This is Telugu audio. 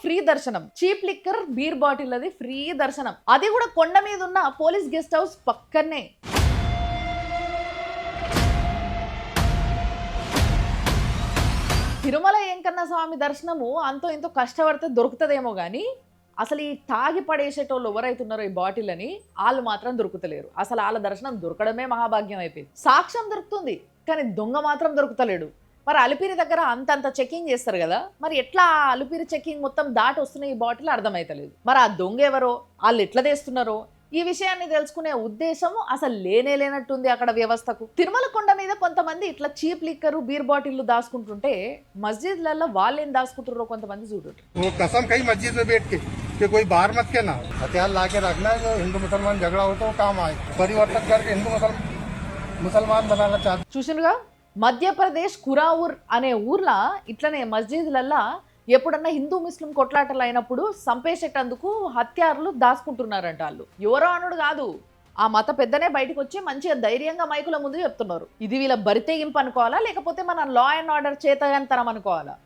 ఫ్రీ దర్శనం. చీప్ లిక్కర్ బీర్ బాటిల్ అది ఫ్రీ దర్శనం. అది కూడా కొండ మీద ఉన్న పోలీస్ గెస్ట్ హౌస్ పక్కనే. తిరుమల వెంకన్న స్వామి దర్శనము అంతో ఇంతో కష్టపడితే దొరుకుతుందేమో కానీ అసలు ఈ తాగి పడేసేటోళ్ళు ఎవరైతున్నారో ఈ బాటిల్ అని వాళ్ళు మాత్రం దొరుకుతలేరు. అసలు వాళ్ళ దర్శనం దొరకడమే మహాభాగ్యం అయిపోయింది. సాక్ష్యం దొరుకుతుంది కానీ దొంగ మాత్రం దొరుకుతలేడు. మరి అలిపిరి దగ్గర అంతంత చెకింగ్ చేస్తారు కదా, మరి ఎట్లా అలిపిరి చెకింగ్ మొత్తం దాటి వస్తున్న ఈ బాటిల్ అర్థమైతలేదు. మరి ఆ దొంగ ఎవరో, వాళ్ళు ఎట్లా తెస్తున్నారో ఈ విషయాన్ని తెలుసుకునే ఉద్దేశం అసలు లేనట్టుంది అక్కడ వ్యవస్థకు. తిరుమల కొండ మీద కొంతమంది ఇట్లా చీప్ లిక్కరు బీర్ బాటిల్లు దాచుకుంటుంటే మస్జిద్లలో వాళ్ళేం దాచుకుంటారో కొంతమంది చూడండి. मस्जिद में बैठ के कि कोई बाहर मत कहना, हथियार ला के रखना है, जो हिंदू मुसलमान झगड़ा हो तो काम आए, परिवर्तन करके हिंदू मुसलमान बनाना चाहते. చూసినగా మధ్యప్రదేశ్ కురాఊర్ అనే ఊర్లో ఇట్లనే మస్జిద్లల్లా ఎప్పుడన్నా హిందూ ముస్లిం కొట్లాటలు అయినప్పుడు సంపేసేటందుకు హత్యారులు దాచుకుంటున్నారంట. వాళ్ళు ఎవరో అనుడు కాదు, ఆ మత పెద్దనే బయటకు వచ్చి మంచిగా ధైర్యంగా మైకుల ముందు చెప్తున్నారు. ఇది వీళ్ళ బరితెగింపు అనుకోవాలా లేకపోతే మన లా అండ్ ఆర్డర్ చేతగానితనం అనుకోవాలా?